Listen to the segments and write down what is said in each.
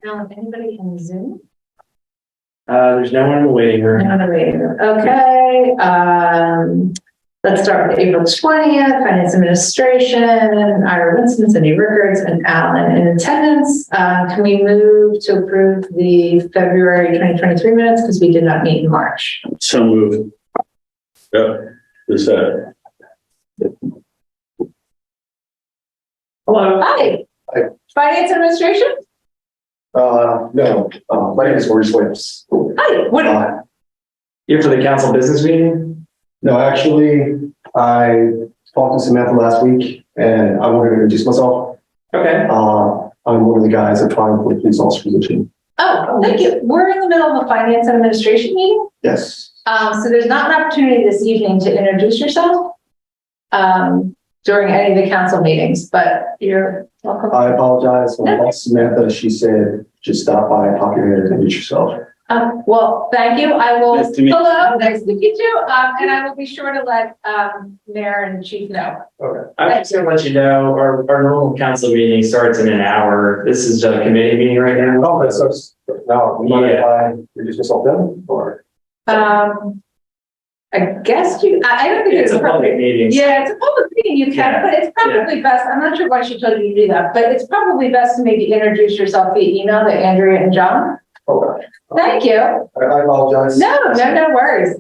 Anybody in Zoom? There's no one in the waiting room. No one in the waiting room. Okay. Let's start with April 20th, Finance Administration, Ira Winston, Cindy Rickards, and Alan in attendance. Can we move to approve the February 2023 minutes because we did not meet in March? So moved. Yep. Who's that? Hello. Hi. Hi. Finance Administration? No, my name is Maurice Williams. Hi. What? Here for the council business meeting? No, actually, I talked to Samantha last week and I wanted to introduce myself. Okay. I'm one of the guys applying for the police officer position. Oh, thank you. We're in the middle of a Finance Administration meeting. Yes. So there's not an opportunity this evening to introduce yourself during any of the council meetings, but you're welcome. I apologize. When I asked Samantha, she said, just stop by, pop your head and introduce yourself. Well, thank you. I will. Nice to meet you. Hello, nice to meet you. And I will be sure to let Mayor and Chief know. Okay. I'm just gonna let you know, our normal council meeting starts in an hour. This is a committee meeting right now. Oh, that sucks. Now, you mind if I introduce myself then, or? I guess I don't think It's a public meeting. Yeah, it's a public meeting. You can, Yeah. but it's probably best. I'm not sure why she told you to do that, but it's probably best to maybe introduce yourself via email to Andrea and John. Okay. Thank you. I apologize. No worries.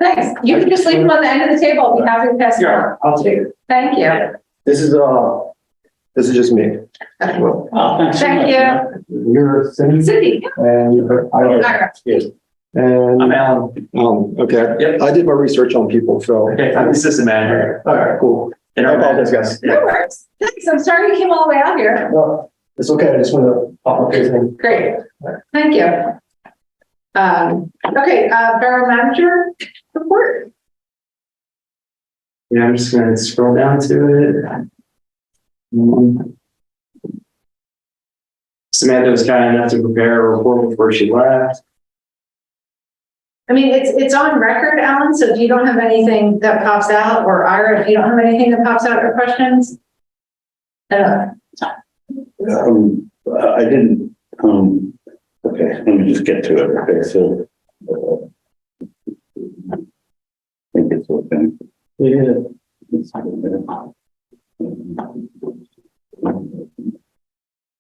Thanks. You can just leave them on the end of the table. I'll be happy to pass them on. Sure, I'll take it. Thank you. This is just me. Okay. Well, Oh, thanks. so Thank much. you. you're Cindy Cindy. and you're Ira. Yes. And I'm Alan. okay. Yep. I did my research on people, so. Okay, I'm the assistant manager. All right, cool. And I apologize, guys. No worries. Thanks. I'm sorry you came all the way out here. No, it's okay. I just want to pop my face in. Great. Thank you. Okay, Borough Manager report. Yeah, I'm just gonna scroll down to it. Samantha was kind enough to prepare a report before she left. I mean, it's on record, Alan, so if you don't have anything that pops out, or Ira, if you don't have anything that pops out or questions. I didn't, okay, let me just get to it. Okay, so. I think it's okay. Yeah.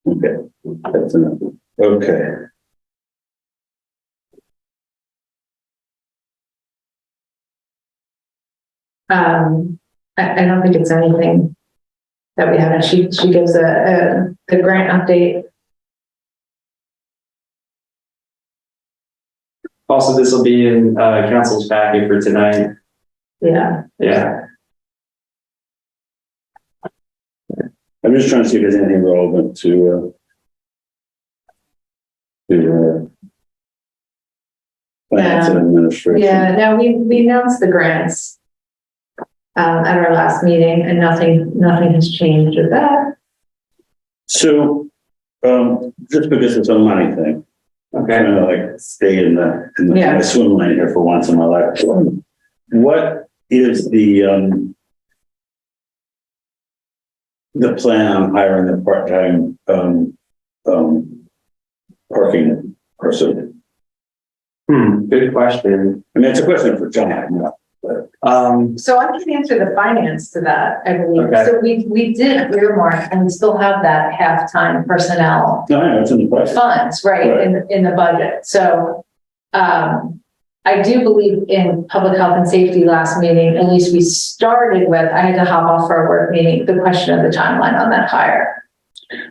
Okay, that's enough. Okay. I don't think it's anything that we haven't. She gives a grant update. Also, this will be in council's packet for tonight. Yeah. Yeah. I'm just trying to see if there's anything relevant to finance and administration. Yeah, no, we announced the grants at our last meeting, and nothing has changed with that. So, just because it's a money thing, I'm Okay. gonna like stay in the Yeah. swim lane here for once in my life. What is the plan on hiring the part-time parking person? Good question. I mean, it's a question for John. So I can answer the finance to that, I believe. Okay. So we did earmark, and we still have that half-time personnel No, I know it's in the question. funds, right, in the budget. So I do believe in public health and safety last meeting, at least we started with, I had to hop off for a work meeting, the question of the timeline on that hire.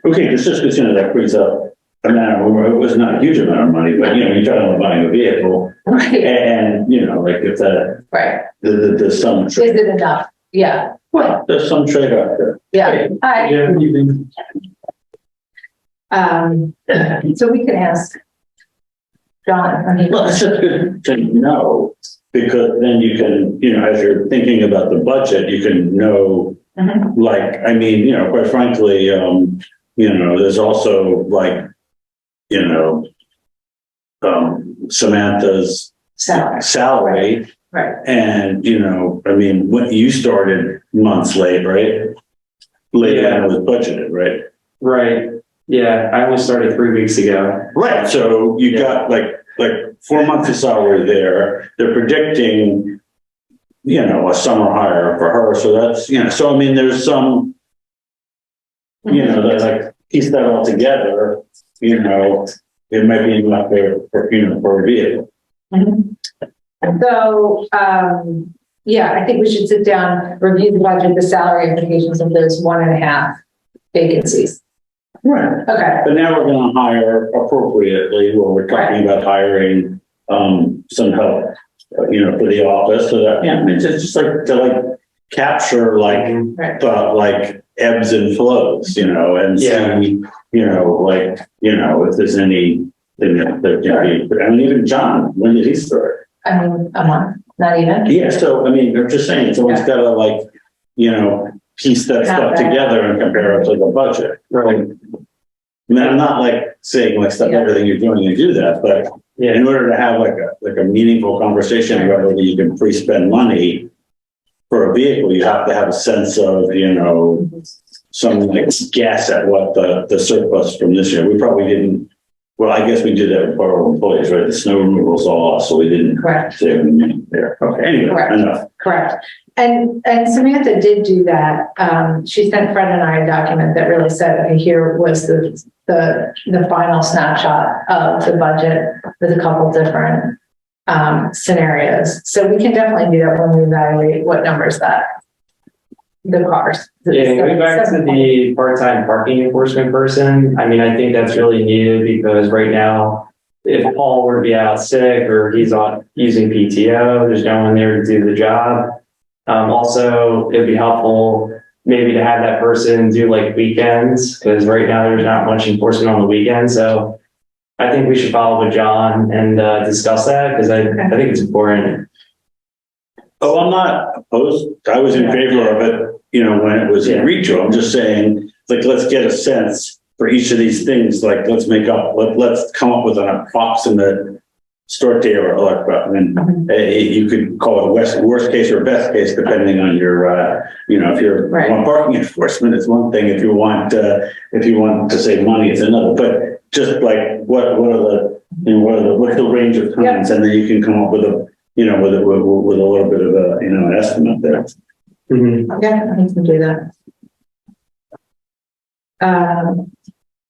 Okay, just because that brings up a matter, it was not a huge amount of money, but you know, you're talking about buying a vehicle, Right, and you know, like if that right. there's some Is it enough? Yeah, there's some trade-off there. yeah. Hi. Yeah, good evening. So we can ask John. I mean, Well, it's just good to know, because then you can, you know, as you're thinking about the budget, you can know, Mhm. like, I mean, you know, quite frankly, you know, there's also like, you know, Samantha's salary, right. and, you know, I mean, when you started months late, right? Later than it was budgeted, right? Right. Yeah, I only started 3 weeks ago. Right, so you got like 4 months of salary there. They're predicting, a summer hire for her. So that's, so I mean, there's some, that like piece that all together, it might be enough for a vehicle. So, yeah, I think we should sit down, review the budget, the salary implications of those 1.5 vacancies. Right. Okay. But now we're going to hire appropriately, where we're talking about hiring some help, for the office. So that, it's just like to capture the ebbs and flows, and see, if there's anything that can be. I mean, even John, when did he start? I mean, a month, not even. Yeah. So I mean, I'm just saying, someone's got to piece that stuff together and compare it to the budget. Right. I mean, I'm not saying stop everything you're doing and do that, but in order to have a meaningful conversation about whether you can pre-spend money for a vehicle, you have to have a sense of, some guess at what the surplus from this year. We probably didn't. Well, I guess we did that with our employees, right? The snow removal's all off, so we didn't save anything there. Okay, anyway, enough. Correct. And Samantha did do that. She sent Fred and I a document that really said, okay, here was the final snapshot of the budget with a couple different scenarios. So we can definitely do that when we evaluate what numbers the cars. Yeah, going back to the part-time parking enforcement person, I mean, I think that's really needed because right now, if Paul were to be out sick or he's on using PTO, there's no one there to do the job. Also, it'd be helpful maybe to have that person do weekends, because right now there's not much enforcement on the weekends. So I think we should follow with John and discuss that, because I think it's important. Oh, I'm not opposed. I was in favor of it, when it was agreed to. I'm just saying, let's get a sense for each of these things. Let's come up with an approximate start date you could call it worst case or best case, depending on your, if you're on parking enforcement, it's one thing. If you want to save money, it's another. But just what's the range of times, and then you can come up with with a little bit of an estimate there. Yeah, I think we can do that.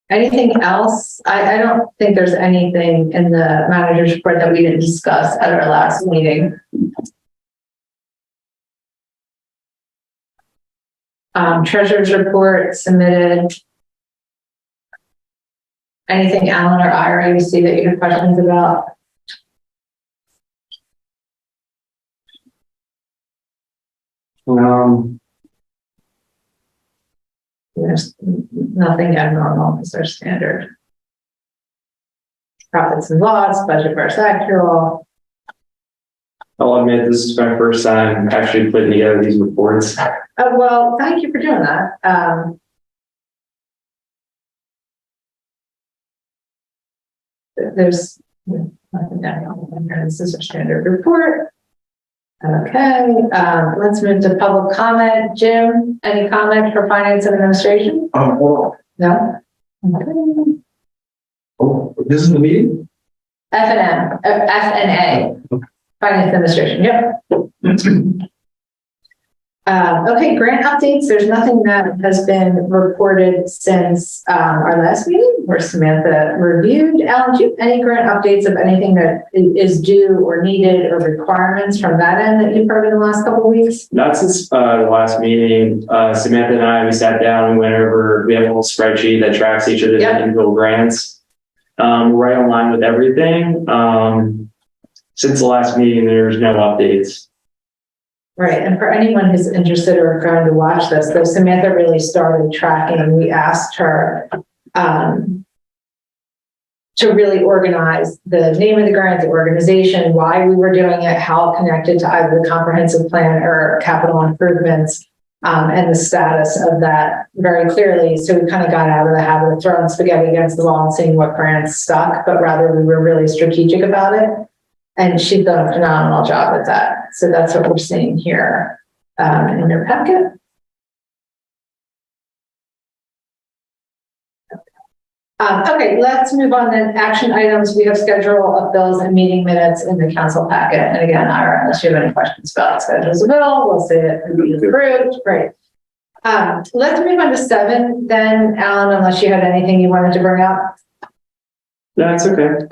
Anything else? I don't think there's anything in the manager's report that we didn't discuss at our last meeting. Treasurer's report submitted. Anything Alan or Ira you see that you have questions about? There's nothing abnormal, it's our standard. Profits and loss, budget versus actual. I'll admit, this is my first time actually putting together these reports. Well, thank you for doing that. There's nothing abnormal. This is our standard report. Okay, let's move to public comment. Jim, any comment for finance and administration? No? Okay. Oh, this is the meeting? F&A, finance administration, yep. Okay, grant updates. There's nothing that has been reported since our last meeting where Samantha reviewed. Alan, do you have any grant updates of anything that is due or needed or requirements from that end that you've heard in the last couple of weeks? Not since the last meeting. Samantha and I, we sat down and went over, we have a whole spreadsheet that tracks each of the individual grants. Right on line with everything. Since the last meeting, there's no updates. Right, and for anyone who's interested or going to watch this, though Samantha really started tracking, we asked her to really organize the name of the grant, the organization, why we were doing it, how connected to either the comprehensive plan or capital improvements, and the status of that very clearly. So we kind of got out of the habit of throwing spaghetti against the wall and seeing what grants stuck, but rather we were really strategic about it. And she's done a phenomenal job with that. So that's what we're seeing here in your packet. Okay, let's move on then. Action items. We have schedule of bills and meeting minutes in the council packet. And again, Ira, unless you have any questions about schedules of bill, we'll say it and be approved. Great. Let's move on to 7 then, Alan, unless you had anything you wanted to bring up. No, it's okay.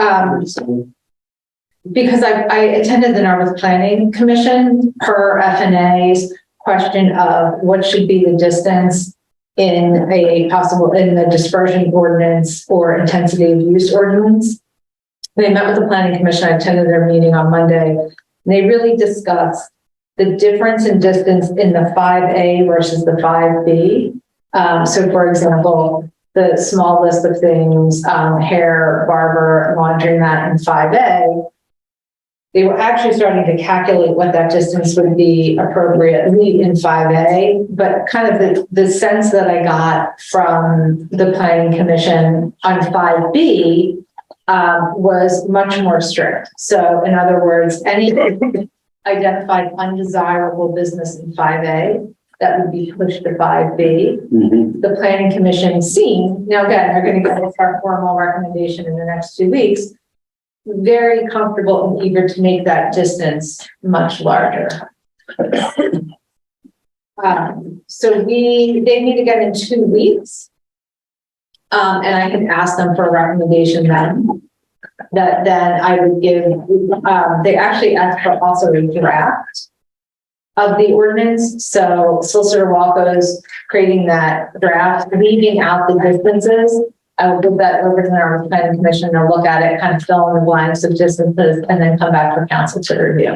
Because I attended the Narberth Planning Commission per FNA's question of what should be the distance in the dispersion ordinance or intensity of use ordinance. They met with the Planning Commission. I attended their meeting on Monday. And they really discussed the difference in distance in the 5A versus the 5B. So for example, the small list of things, hair, barber, laundromat, and 5A, they were actually starting to calculate what that distance would be appropriately in 5A, but kind of the sense that I got from the Planning Commission on 5B was much more strict. So in other words, any identified undesirable business in 5A, that would be pushed to 5B. Mm-hmm. The Planning Commission seen, now again, they're going to get our formal recommendation in the next 2 weeks, very comfortable and eager to make that distance much larger. So they meet again in 2 weeks. And I can ask them for a recommendation then. That then I would give, they actually asked for also a draft of the ordinance. So Solicitor Walco's creating that draft, leaving out the distances. I will give that over to the Planning Commission. They'll look at it, kind of fill in the blanks of distances, and then come back for council to review.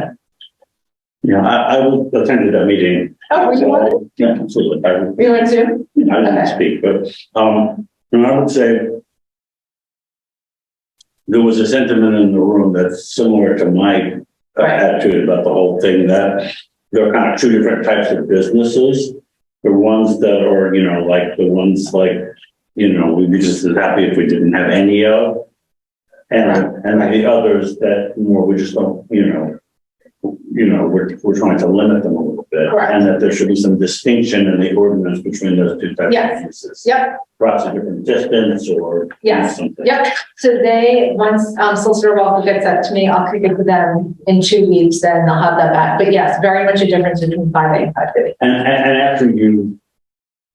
Yeah, I will attend that meeting. Oh, were you on? Yeah, absolutely. You went to? I didn't speak, but and I would say there was a sentiment in the room that's similar to my attitude about the whole thing, that there are kind of 2 different types of businesses. The ones that are, like the ones like, we'd be just as happy if we didn't have any of, and the others that more we just don't, we're trying to limit them a little bit. Correct. And that there should be some distinction in the ordinance between those 2 types of businesses. Yep. Perhaps a different distance or something. Yep. So once Solicitor Walker gets that to me, I'll kick it to them in 2 weeks, then they'll have that back. But yes, very much a difference between 5A and 5B. And after you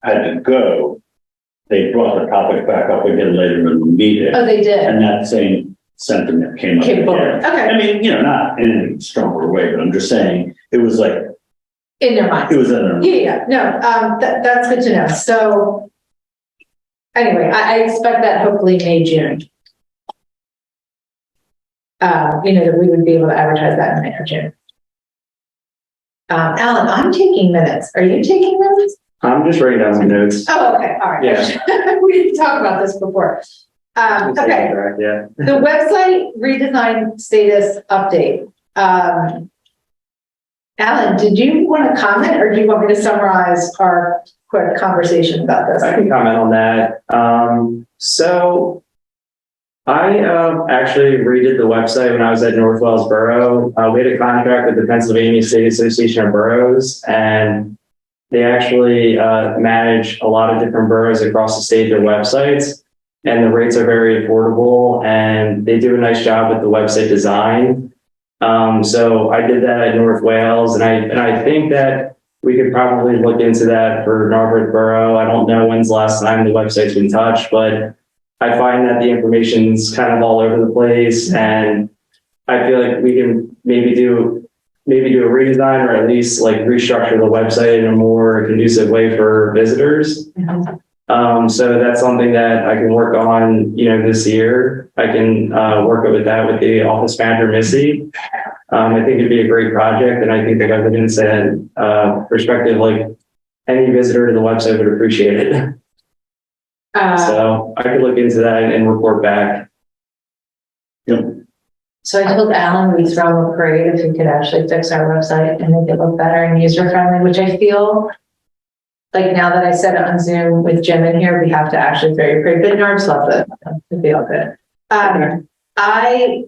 had to go, they brought the topic back up again later in the meeting. Oh, they did. And that same sentiment came up again. Okay. I mean, not in any stronger way, but I'm just saying it was like in their mind. It was in their mind. Yeah. No, that's good to know. So anyway, I expect that hopefully May, June. That we would be able to advertise that in May or June. Alan, I'm taking minutes. Are you taking minutes? I'm just writing down some notes. Oh, okay. All right. Yeah. We didn't talk about this before. Okay. Yeah. The website redesign status update. Alan, did you want to comment, or do you want me to summarize our quick conversation about this? I can comment on that. So I actually redid the website when I was at North Wales Borough. We had a contract with the Pennsylvania State Association of Boroughs, and they actually manage a lot of different boroughs across the state, their websites, and the rates are very affordable, and they do a nice job with the website design. So I did that at North Wales, and I think that we could probably look into that for Narberth Borough. I don't know when's the last time the website's been touched, but I find that the information's kind of all over the place, and I feel like we can maybe do a redesign, or at least like restructure the website in a more conducive way for visitors. Mm-hmm. So that's something that I can work on, this year. I can work with that with the office manager, Missy. I think it'd be a great project, and I think the evidence and perspective, like any visitor to the website would appreciate it. So I could look into that and report back. Yep. So I told Alan we'd throw a parade if we could actually fix our website and make it look better and user-friendly, which I feel like now that I said it on Zoom with Jim in here, we have to actually very pretty good. Narbs love it. To feel good. I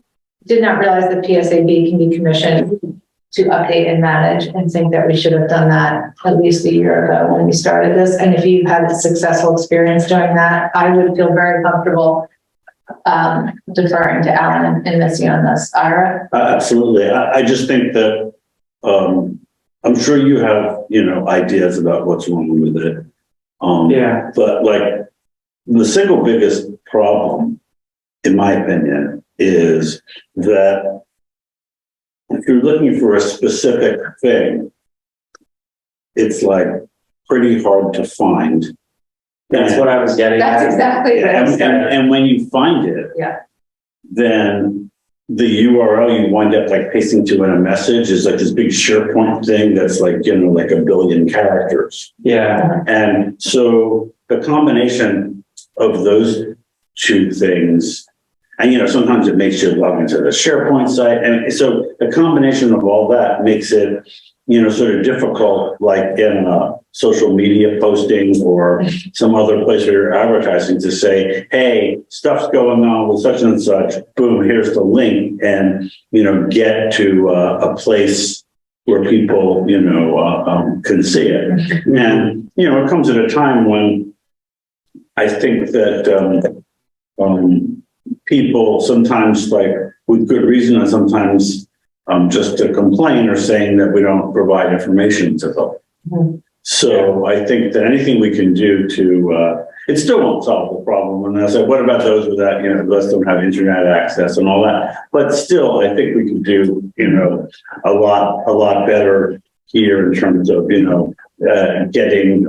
did not realize that PSAB can be commissioned to update and manage, and think that we should have done that at least a year ago when we started this. And if you've had a successful experience doing that, I would feel very comfortable deferring to Alan and Missy on this. Ira? Absolutely. I just think that, I'm sure you have, ideas about what's wrong with it. Yeah. But like the single biggest problem, in my opinion, is that if you're looking for a specific thing, it's like pretty hard to find. That's what I was getting That's at. exactly what I said. And when you find it, Yeah. then the URL you wind up like pasting to in a message is like this big SharePoint thing that's like, like a billion characters. Yeah. And so the combination of those two things, and sometimes it makes you log into the SharePoint site. And so the combination of all that makes it, sort of difficult, like in a social media posting or some other place where you're advertising, to say, hey, stuff's going on with such and such, boom, here's the link, and, get to a place where people, can see it. And, it comes at a time when I think that people sometimes, like with good reason, and sometimes just to complain, or saying that we don't provide information to them. Mm-hmm. So I think that anything we can do to, it still won't solve the problem. And I said, what about those without, those don't have internet access and all that? But still, I think we can do, a lot better here in terms of, getting,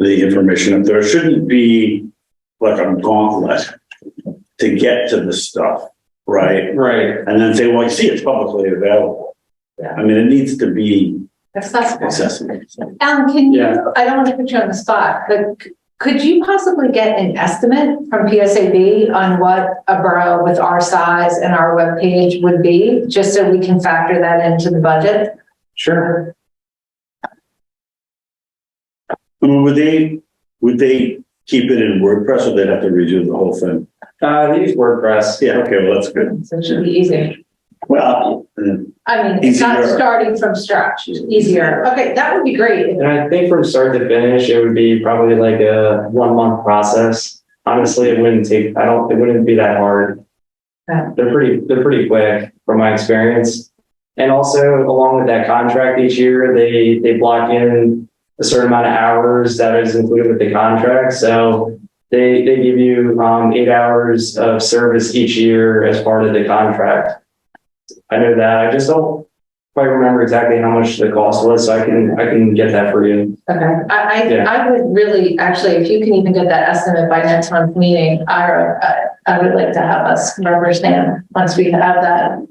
the information up there. It shouldn't be like a gauntlet to get to the stuff, right? Right. And then say, well, you see, it's publicly available. Yeah. I mean, it needs to be Accessible. accessible. Alan, can you, Yeah. I don't want to put you on the spot, but could you possibly get an estimate from PSAB on what a borough with our size and our webpage would be, just so we can factor that into the budget? Sure. I mean, would they keep it in WordPress, or they'd have to redo the whole thing? They use WordPress. Yeah, okay, well, that's good. So it should be easy. Well, I mean, it's not Easier. starting from scratch, easier. Okay, that would be great. And I think from start to finish, it would be probably like a 1 month process. Honestly, it wouldn't be that hard. Yeah. They're pretty quick from my experience. And also along with that contract each year, they block in a certain amount of hours that is included with the contract. So they give you 8 hours of service each year as part of the contract. I know that. I just don't quite remember exactly how much the cost was, so I can get that for you. Okay, Yeah. I would really, actually, if you can even get that estimate by next month's meeting, I would like to have us rubber stamp once we have that.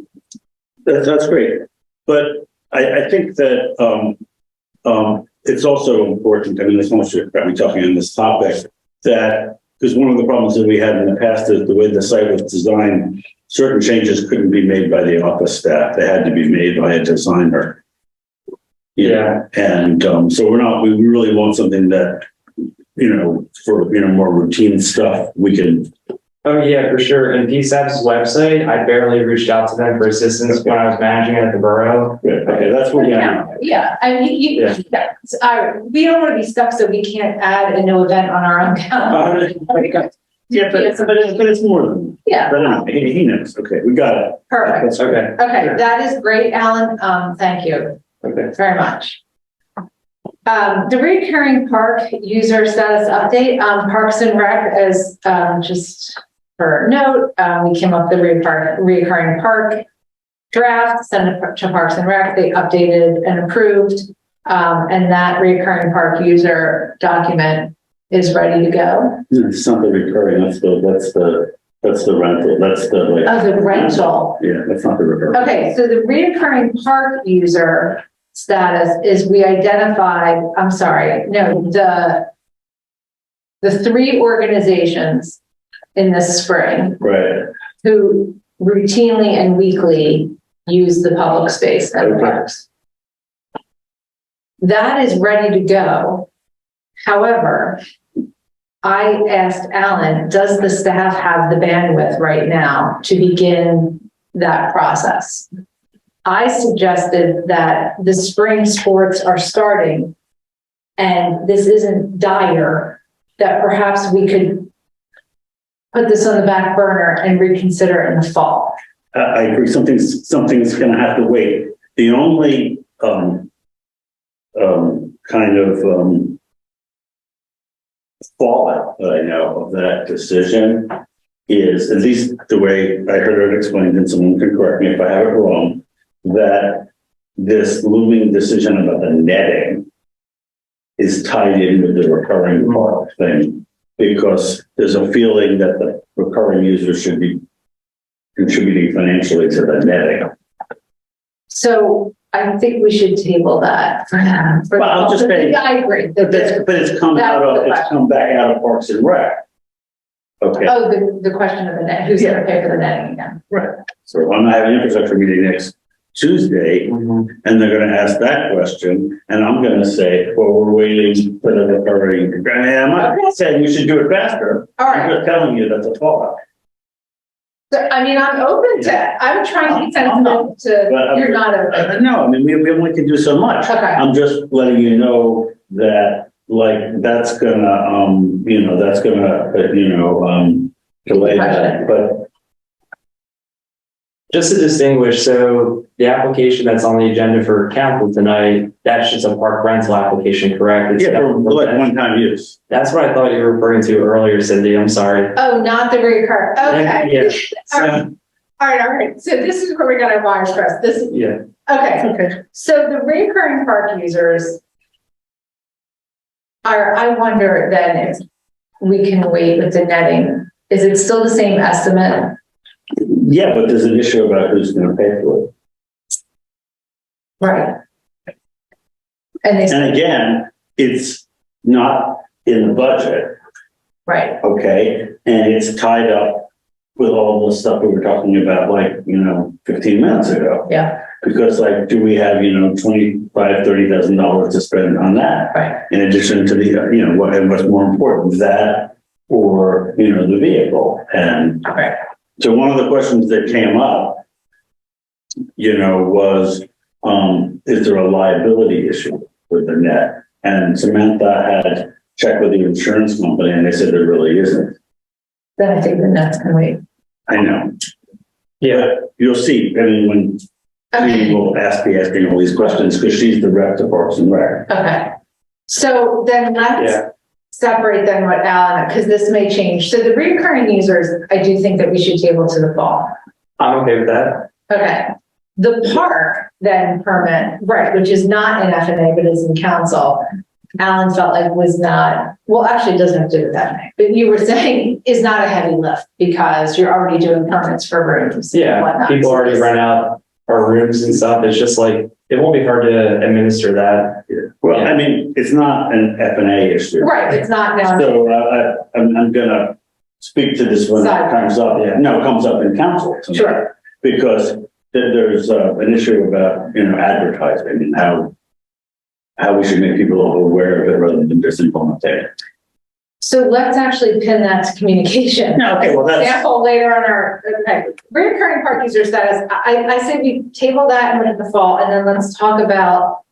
that's great. But I think that it's also important, I mean, as much as we're talking on this topic, that because one of the problems that we had in the past is the way the site was designed, certain changes couldn't be made by the office staff. They had to be made by a designer. Yeah. And so we really want something that, for, more routine stuff, we can. Oh yeah, for sure. And PSAP's website, I barely reached out to them for assistance when I was managing at the borough. Okay, that's what. Yeah, I mean, we don't want to be stuck so we can't add a new event on our own calendar. Yeah, but it's more than. Yeah. But anyway, he knows. Okay, we got it. Perfect. Okay. Okay, that is great, Alan. Thank you Okay. very much. The recurring park user status update, Parks and Rec, as just for note, we came up with the recurring park draft, sent it to Parks and Rec. They updated and approved, and that recurring park user document is ready to go. It's not the recurring. That's the rental. That's the like. Oh, the rental. Yeah, that's not the recurring. Okay, so the recurring park user status is we identified, the 3 organizations in the spring Right. who routinely and weekly use the public space at the Okay. parks. That is ready to go. However, I asked Alan, does the staff have the bandwidth right now to begin that process? I suggested that the spring sports are starting and this isn't dire, that perhaps we could put this on the back burner and reconsider it in the fall. I agree. Something's going to have to wait. The only kind of fallout that I know of that decision is, at least the way I heard it explained, and someone can correct me if I have it wrong, that this looming decision about the netting is tied in with the recurring part thing, because there's a feeling that the recurring users should be contributing financially to the netting. So I think we should table that for now. Well, I'm just saying. I agree. But it's come back out of Parks and Rec. Okay. Oh, the question of the net, who's going to pay for the netting again? Right. So I'm having an infrastructure meeting next Tuesday, and they're going to ask that question, and I'm going to say, well, we're waiting for the recurring. And I'm not saying we should do it faster. All right. I'm just telling you that's a fallout. So, I mean, I'm open to, I'm trying to be sensitive to, you're not open. No, I mean, we only can do so much. Okay. I'm just letting you know that, like, that's gonna, delay that, but. Just to distinguish, so the application that's on the agenda for council tonight, that's just a park rental application, correct? It's Yeah, for like one-time use. That's what I thought you were referring to earlier, Cindy. I'm sorry. Oh, not the recurring. Okay. Yeah. All right. So this is where we got our wires crossed. This. Yeah. Okay. So the recurring park users I wonder then if we can wait with the netting. Is it still the same estimate? Yeah, but there's an issue about who's going to pay for it. Right. And again, it's not in the budget. Right. Okay. And it's tied up with all the stuff we were talking about, 15 minutes ago. Yeah. Because do we have, $25,000, $30,000 to spend on that? Right. In addition to the, what's more important, that or, the vehicle. And right. So one of the questions that came up, was, is there a liability issue with the net? And Samantha had checked with the insurance company and they said there really isn't. Then I think the net's can wait. I know. Yeah. You'll see. I mean, when she will be asking all these questions because she's the rep to Parks and Rec. Okay. So then let's separate then what Alan, because this may change. So the recurring users, I do think that we should table to the fall. I'm okay with that. Okay. The park then permit, right, which is not in FNA, but is in council. Alan felt like was not, well, actually it doesn't have to do with FNA, but you were saying is not a heavy lift because you're already doing permits for rooms. Yeah. And whatnot. People already rent out our rooms and stuff. It's just it won't be hard to administer that. Yeah. Well, I mean, it's not an FNA issue. Right. It's not now. So I'm going to speak to this when it comes up. Yeah. No, it comes up in council. Tonight. Sure. Because there's an issue about, advertising and how we should make people aware of it rather than just implementing it. So let's actually pin that to communication. No, okay, well, that's... Example later on our, recurring park user status. I say we table that and in the fall, and then let's talk about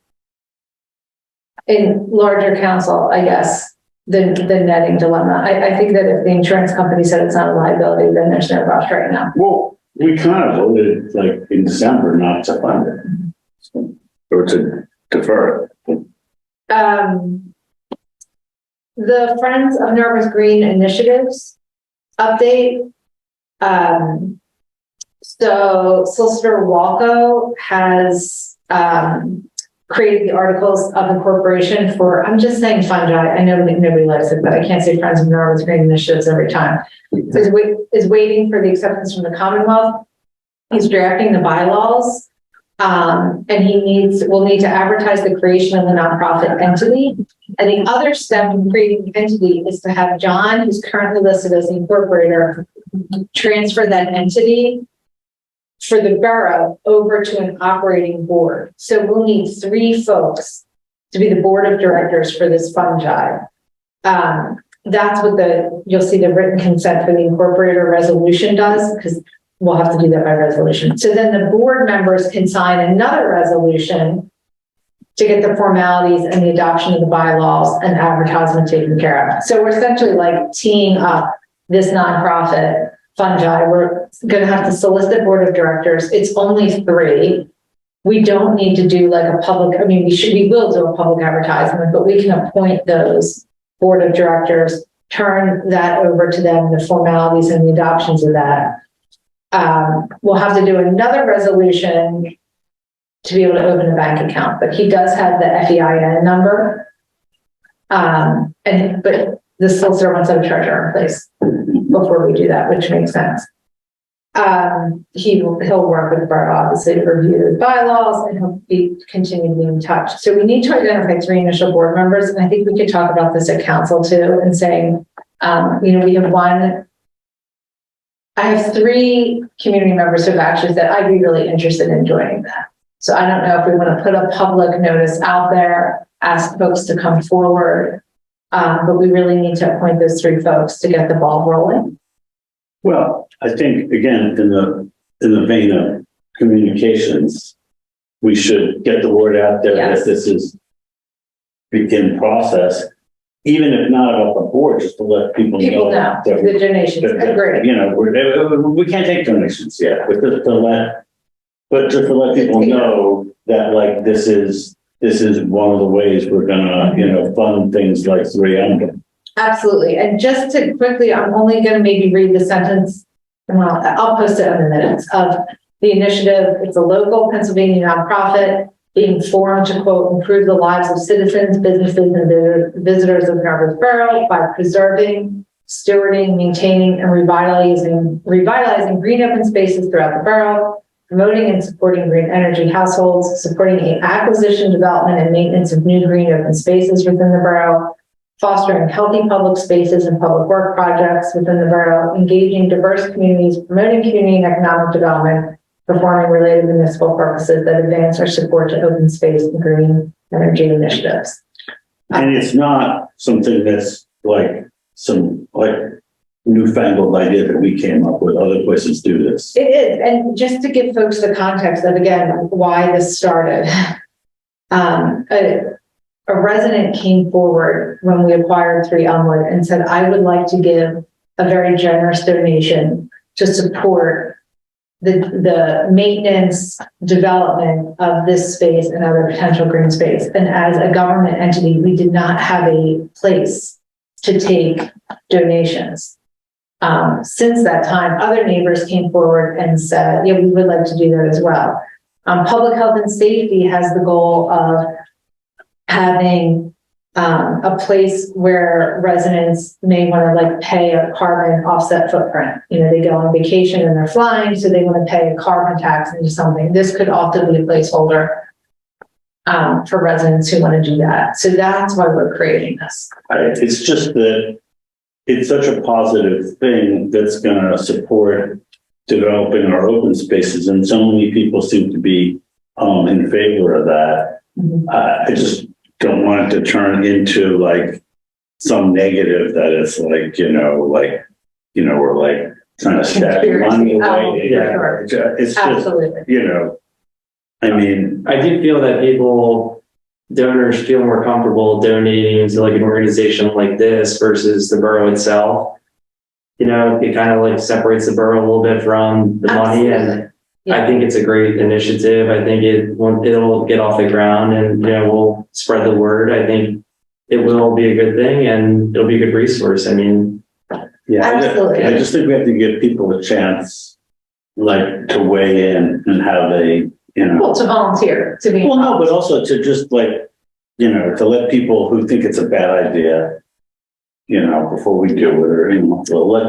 in larger council, I guess, the netting dilemma. I think that if the insurance company said it's not a liability, then there's no rush right now. Well, we kind of voted in December not to fund it, or to defer it. The Friends of Narberth Green initiatives update. So Solicitor Walco has created the articles of incorporation for, I'm just saying fungi. I know nobody likes it, but I can't say Friends of Narberth Green initiatives every time. Is waiting for the acceptance from the Commonwealth. He's drafting the bylaws. And will need to advertise the creation of the nonprofit entity. And the other step in creating the entity is to have John, who's currently listed as the incorporator, transfer that entity for the borough over to an operating board. So we'll need 3 folks to be the board of directors for this fungi. That's what you'll see the written consent for the incorporator resolution does, because we'll have to do that by resolution. So then the board members can sign another resolution to get the formalities and the adoption of the bylaws and advertisement taken care of. So we're essentially like teeing up this nonprofit fungi. We're going to have to solicit board of directors. It's only 3. We don't need to do like a public, I mean, we will do a public advertisement, but we can appoint those board of directors, turn that over to them, the formalities and the adoptions of that. We'll have to do another resolution to be able to open a bank account, but he does have the FEIN number. But the solicitor wants to have a treasurer in place before we do that, which makes sense. He'll work with the borough, obviously, to review the bylaws, and he'll continue to be in touch. So we need to identify 3 initial board members, and I think we could talk about this at council too, and saying, we have one. I have 3 community members who have actually said, I'd be really interested in joining that. So I don't know if we want to put a public notice out there, ask folks to come forward, but we really need to appoint those 3 folks to get the ball rolling. Well, I think, again, in the vein of communications, we should get the word out there that this is in process, even if not about the board, just to let people know that the donations. Agree. We can't take donations yet, but just to let people know that, like, this is one of the ways we're gonna, fund things like 3M. Absolutely. And just to quickly, I'm only going to maybe read the sentence. Well, I'll post it in the minutes of the initiative. It's a local Pennsylvania nonprofit being formed to, quote, improve the lives of citizens, businesses, and visitors of Narberth Borough by preserving, stewarding, maintaining, and revitalizing green open spaces throughout the borough, promoting and supporting green energy households, supporting acquisition, development, and maintenance of new green open spaces within the borough, fostering healthy public spaces and public work projects within the borough, engaging diverse communities, promoting community and economic development, performing related municipal purposes that advance our support to open space and green energy initiatives. And it's not something that's like some newfangled idea that we came up with. Other places do this. It is. And just to give folks the context of, again, why this started, a resident came forward when we acquired 3 Elmwood and said, I would like to give a very generous donation to support the maintenance, development of this space and other potential green space. And as a government entity, we did not have a place to take donations. Since that time, other neighbors came forward and said, yeah, we would like to do that as well. Public health and safety has the goal of having a place where residents may want to pay a carbon offset footprint. They go on vacation and they're flying, so they want to pay a carbon tax into something. This could also be a placeholder for residents who want to do that. So that's why we're creating this. It's just that it's such a positive thing that's going to support developing our open spaces, and so many people seem to be in favor of that. Mm-hmm. I just don't want it to turn into some negative that it's we're trying to stack money away. It's absolutely. Just, I mean, I do feel that donors feel more comfortable donating to an organization like this versus the borough itself. It kind of separates the borough a little bit from the money, and I think it's a great initiative. I think it'll get off the ground, and we'll spread the word. I think it will be a good thing, and it'll be a good resource. I mean, absolutely. I just think we have to give people a chance, to weigh in and how they, well, to volunteer, to be well, no, but also to just to let people who think it's a bad idea, before we do it, or let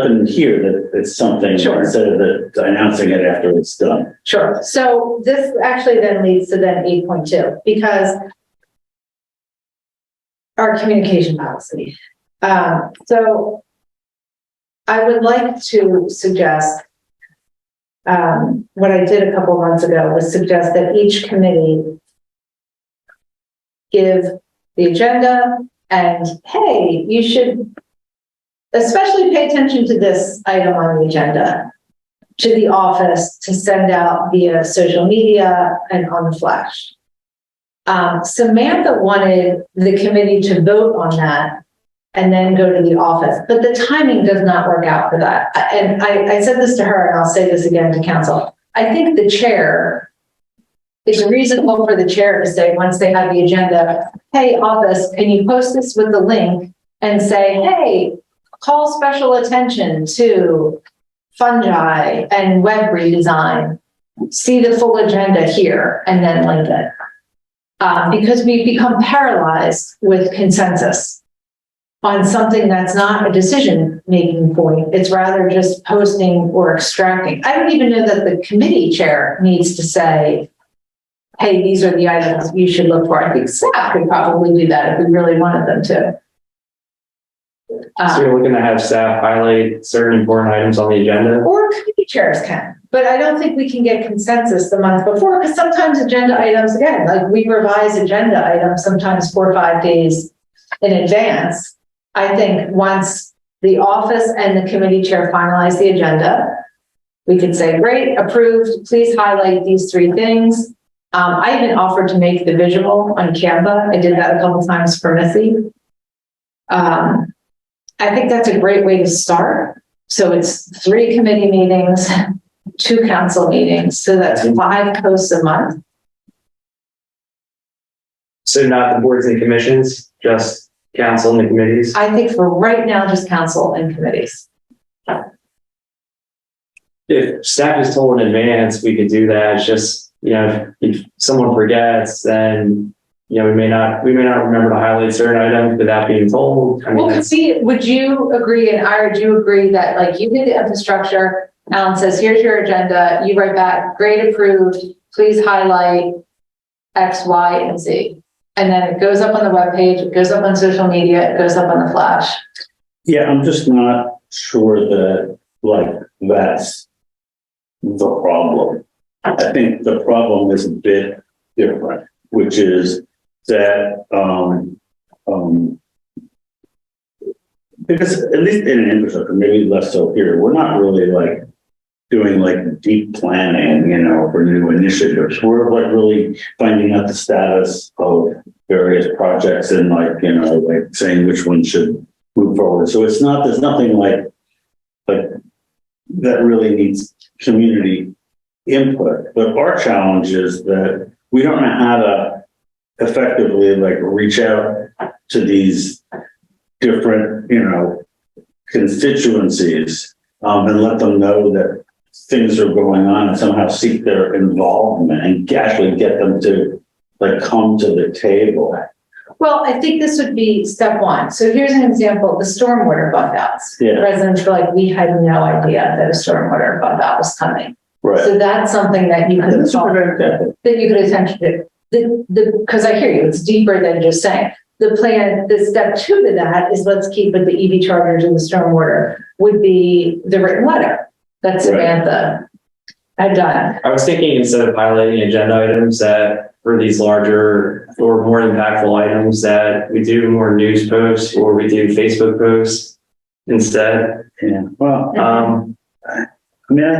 them hear that it's something instead of announcing it after it's done. Sure. So this actually then leads to 8.2, because our communication policy. So I would like to suggest what I did a couple months ago was suggest that each committee give the agenda and, hey, you should especially pay attention to this item on the agenda, to the office to send out via social media and on the flash. Samantha wanted the committee to vote on that and then go to the office, but the timing does not work out for that. And I said this to her, and I'll say this again to council. I think the chair, it's reasonable for the chair to say, once they have the agenda, hey, office, can you post this with the link and say, hey, call special attention to fungi and web redesign. See the full agenda here, and then link it. Because we've become paralyzed with consensus on something that's not a decision-making point. It's rather just posting or extracting. I don't even know that the committee chair needs to say, hey, these are the items you should look for. I think staff could probably do that if we really wanted them to. So you're looking to have staff highlight certain important items on the agenda? Or committee chairs can, but I don't think we can get consensus the month before, because sometimes agenda items, again, like we revise agenda items sometimes 4 or 5 days in advance. I think once the office and the committee chair finalize the agenda, we could say, great, approved, please highlight these 3 things. I even offered to make the visual on Canva. I did that a couple times for Missy. I think that's a great way to start. So it's 3 committee meetings, 2 council meetings. So that's 5 posts a month. So not the boards and commissions, just council and the committees? I think for right now, just council and committees. If staff is told in advance, we could do that. It's just, if someone forgets, then, we may not remember to highlight certain items without being told. Would you agree, and Ira, do you agree that like you did the infrastructure, Alan says, here's your agenda, you write back, great, approved, please highlight X, Y, and Z. And then it goes up on the webpage, it goes up on social media, it goes up on the flash. Yeah, I'm just not sure that that's the problem. I think the problem is a bit different, which is that because at least in infrastructure, maybe less so here, we're not really doing deep planning, for new initiatives. We're really finding out the status of various projects and saying which one should move forward. So there's nothing like that really needs community input. But our challenge is that we don't know how to effectively reach out to these different, constituencies and let them know that things are going on and somehow seek their involvement and actually get them to come to the table. Well, I think this would be step 1. So here's an example, the stormwater bump outs. Yeah. Residents were we had no idea that a stormwater bump out was coming. Right. So that's something that you could attention to. Because I hear you, it's deeper than just saying. The plan, the step 2 to that is let's keep with the EV chargers and the stormwater would be the written letter that Samantha had done. I was thinking instead of highlighting agenda items that for these larger or more impactful items that we do more news posts or we do Facebook posts instead. Yeah. Well, I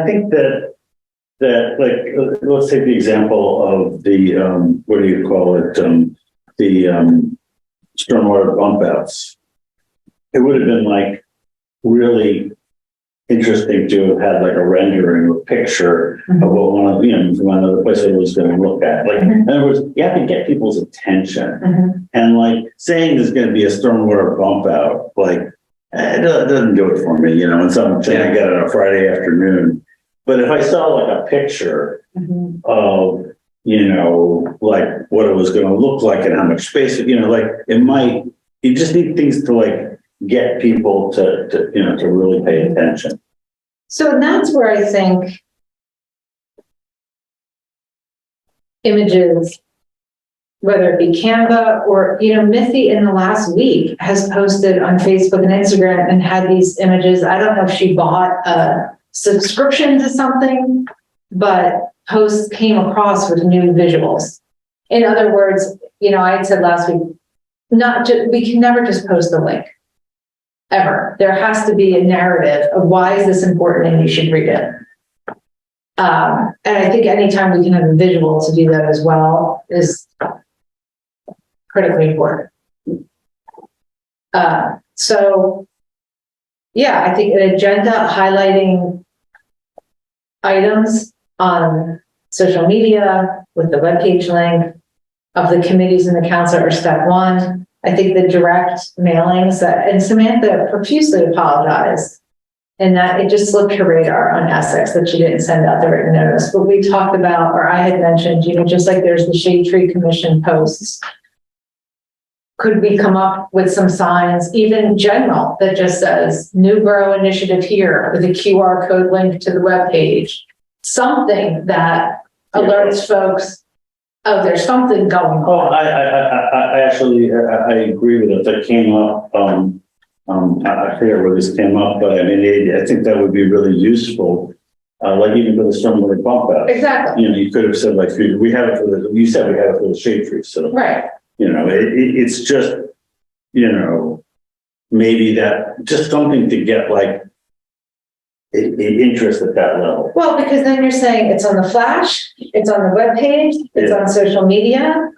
think that let's take the example of the what do you call it? The stormwater bump outs. It would have been really interesting to have had a rendering or picture of what one of the places I was going to look at. In other words, you have to get people's attention. And saying there's going to be a stormwater bump out, it doesn't do it for me, and something I get on a Friday afternoon. But if I saw a picture of, what it was going to look like and how much space, it might, you just need things to get people to really pay attention. So that's where I think images, whether it be Canva or, Missy in the last week has posted on Facebook and Instagram and had these images. I don't know if she bought a subscription to something, but posts came across with new visuals. In other words, I had said last week, we can never just post the link. ever. There has to be a narrative of why is this important and you should read it. And I think anytime we can have a visual to do that as well is critically important. So yeah, I think an agenda highlighting items on social media with the webpage link of the committees and the council are step one. I think the direct mailings and Samantha profusely apologized and that it just slipped her radar on Essex that she didn't send out the written notice. But we talked about, or I had mentioned, just like there's the Shade Tree Commission posts, could we come up with some signs, even general, that just says new borough initiative here with a QR code link to the webpage, something that alerts folks, oh, there's something going on. Oh, I actually agree with it. That came up. I forget where this came up, but I mean, I think that would be really useful. Like even for the stormwater bump out. Exactly. You could have said like, we have it for the. You said we have it for the shade tree. So right. It's just, maybe that just something to get like interest at that level. Well, because then you're saying it's on the flash, it's on the webpage, it's on social media.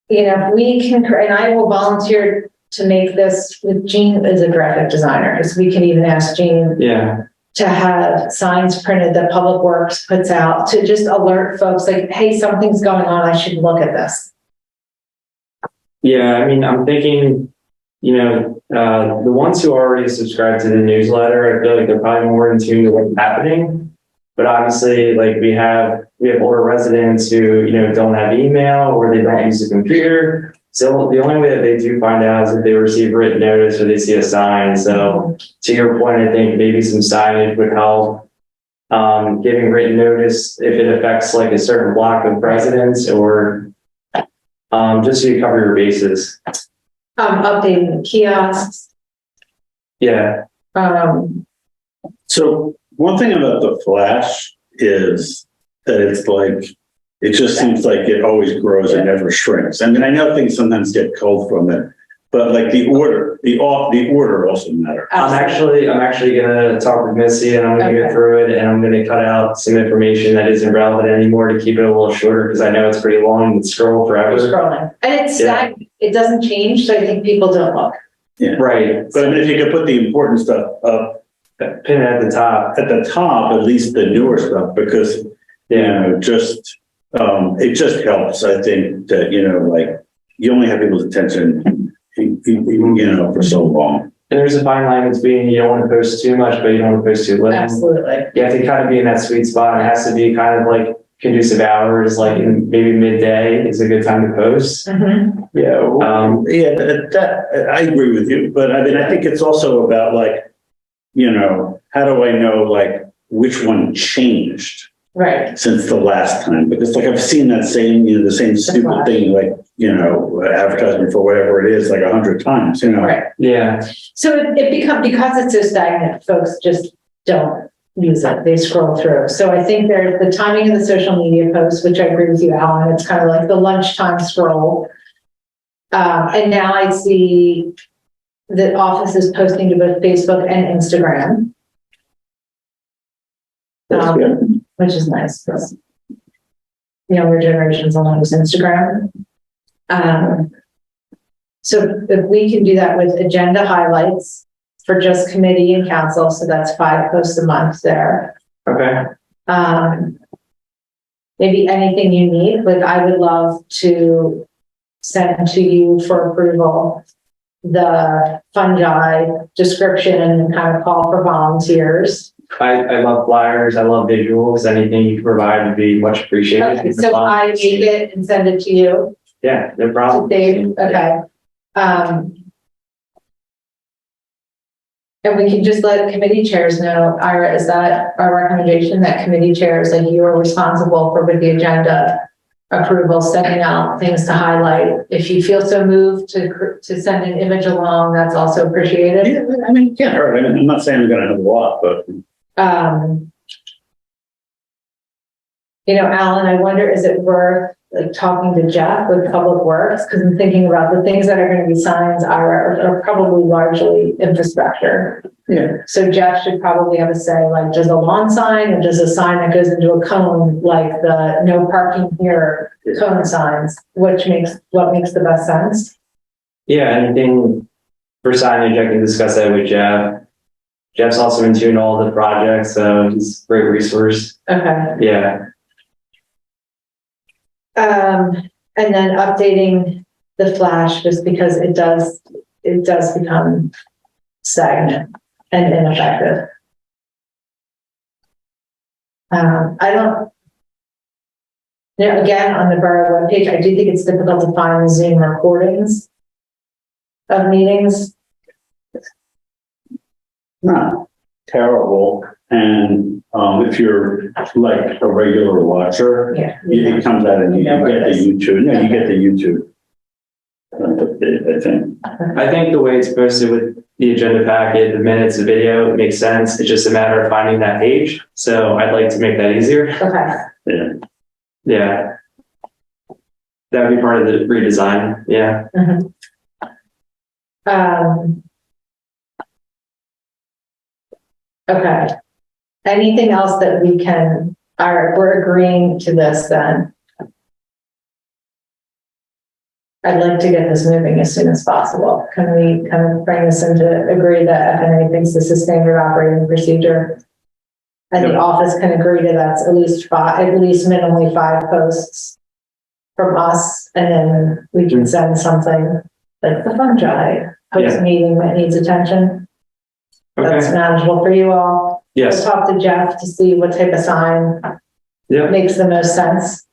We can, and I will volunteer to make this with Jean as a graphic designer, because we can even ask Jean to have signs printed that Public Works puts out to just alert folks like, hey, something's going on, I should look at this. Yeah, I mean, I'm thinking, the ones who already subscribe to the newsletter, I feel like they're probably more in tune to what's happening. But obviously, like we have older residents who, don't have email or they don't use a computer. So the only way that they do find out is if they receive written notice or they see a sign. So to your point, I think maybe some signage would help. Giving written notice if it affects like a certain block of residents or just so you cover your bases. Updating the kiosks. Yeah. So one thing about the flash is that it's like, it just seems like it always grows and never shrinks. I mean, I know things sometimes get culled from it, but like the order also matters. I'm actually gonna talk with Missy and I'm gonna go through it and I'm gonna cut out some information that isn't relevant anymore to keep it a little shorter because I know it's pretty long and scroll forever. Scrolling. And it's stagnant. It doesn't change, so I think people don't look. Yeah. Right. But I mean, if you could put the important stuff up, pin it at the top. At least the newer stuff, because it just helps. I think that like you only have people's attention, for so long. And there's a fine line between you don't want to post too much, but you don't want to post too little. Absolutely. You have to kind of be in that sweet spot. It has to be kind of like conducive hours, like in maybe midday is a good time to post. Mm-hmm. Yeah. That I agree with you, but I mean, I think it's also about like, how do I know like which one changed right since the last time? Because like I've seen that same, the same stupid thing, like, advertisement for whatever it is, like 100 times, Right. Yeah. So it becomes, because it's so stagnant, folks just don't use it. They scroll through. So I think there's the timing of the social media posts, which I agree with you, Alan. It's kind of like the lunchtime scroll. And now I see the office is posting to both Facebook and Instagram. Which is nice because younger generations only use Instagram. So if we can do that with agenda highlights for just committee and council, so that's 5 posts a month there. Okay. Maybe anything you need, like I would love to send to you for approval the fungi description and kind of call for volunteers. I love flyers. I love visuals. Anything you can provide would be much appreciated. Okay, so I make it and send it to you. Yeah, no problem. Dave, okay. And we can just let committee chairs know, Ira, is that our recommendation that committee chairs, like you are responsible for with the agenda approval, sending out things to highlight. If you feel so moved to send an image along, that's also appreciated. Yeah, I mean, all right. I'm not saying I'm going to have a lot, but. Alan, I wonder, is it worth like talking to Jeff with Public Works, because I'm thinking about the things that are going to be signs are probably largely infrastructure. Yeah. So Jeff should probably have a say, like, does a lawn sign or does a sign that goes into a cone, like the no parking here cone signs, what makes the best sense? Yeah, anything for signage, I can discuss that with Jeff. Jeff's also in tune to all the projects, so he's a great resource. Okay. Yeah. And then updating the flash, just because it does become stagnant and ineffective. I don't, again, on the borough webpage, I do think it's difficult to find Zoom recordings of meetings. Not terrible. And if you're like a regular watcher, Yeah. it comes out and you get the YouTube. No, you get the YouTube. I think. I think the way it's posted with the agenda packet, the minutes, the video, it makes sense. It's just a matter of finding that page. So I'd like to make that easier. Okay. Yeah. Yeah. That would be part of the redesign. Yeah. Mm-hmm. Okay. Anything else that we can, we're agreeing to this then? I'd like to get this moving as soon as possible. Can we kind of bring this into agree that FNA thinks this is standard operating procedure? And the office can agree to that's at least minimally 5 posts from us, and then we can send something like the fungi post meeting that needs attention. That's manageable for you all. Yes. We'll talk to Jeff to see what type of sign makes the most sense.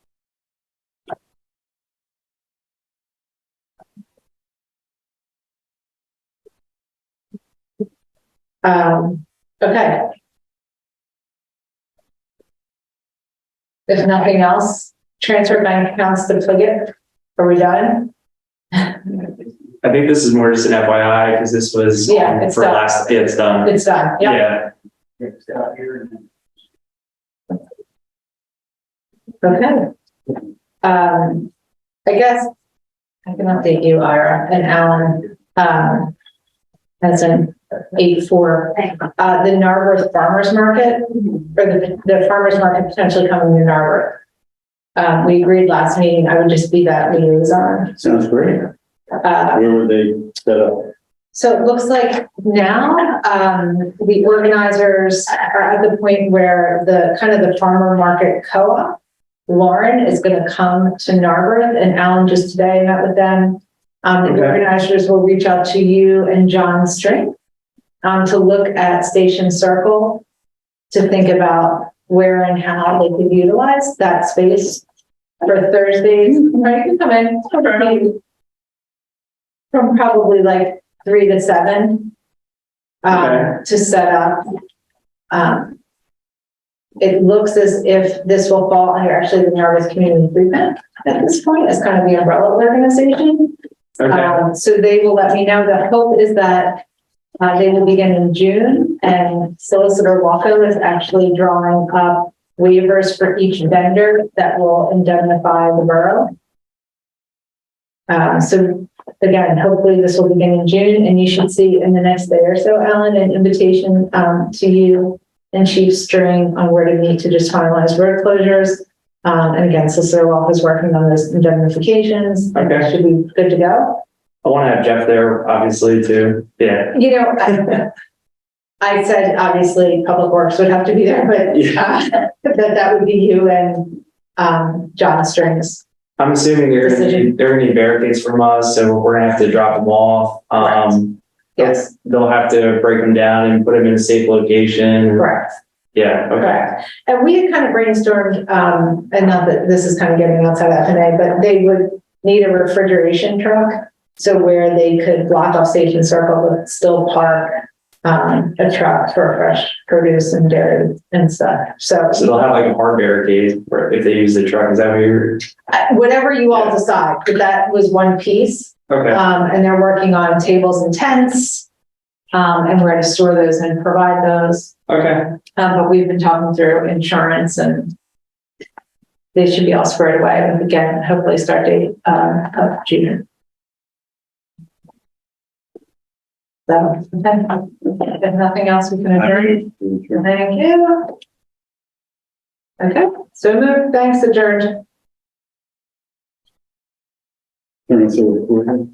Okay. If nothing else, transfer bank accounts to Pliget. Are we done? I think this is more just an FYI because this was it's for done. last. Yeah, it's done. It's done. Yep. Yeah. Okay. I guess I can update you, Ira and Alan. As an 8-4, the Narberth Farmers Market, or the Farmers Market potentially coming to Narberth. We agreed last meeting I would just be that liaison. Sounds great. Where were they set up? So it looks like now the organizers are at the point where the farmer market co-op, Lauren, is going to come to Narberth, and Alan just today met with them. The organizers will reach out to you and John String to look at Station Circle, to think about where and how they could utilize that space for Thursdays. Right, you can come in from probably like 3 to 7 to set up. It looks as if this will fall under actually the Narberth Community Improvement at this point as kind of the umbrella organization. So they will let me know. The hope is that they will begin in June, and Solicitor Walko is actually drawing up waivers for each vendor that will indemnify the borough. So again, hopefully this will begin in June, and you should see in the next day or so, Alan, an invitation to you and Chief String on where to meet to just finalize road closures. And again, Solicitor Walko is working on those indemnifications. Okay. Should be good to go. I want to have Jeff there, obviously, too. Yeah. You know, I said obviously Public Works would have to be there, but that would be you and John Strings. I'm assuming they're going to need barricades from us, so we're going to have to drop them off. Yes. They'll have to break them down and put them in a safe location. Correct. Yeah. Okay. Correct. And we had kind of brainstormed, and not that this is kind of getting outside FNA, but they would need a refrigeration truck. So where they could block off Station Circle, but still park a truck for fresh produce and dairy and stuff. So they'll have like a hard barricade if they use the truck. Is that what you're? Whatever you all decide, but that was one piece. Okay. And they're working on tables and tents, and where to store those and provide those. Okay. But we've been talking through insurance and they should be all squared away, and again, hopefully start date, of June. So, okay. If nothing else, we can adjourn. Thank you. Okay, so moved, thanks, adjourned. So we're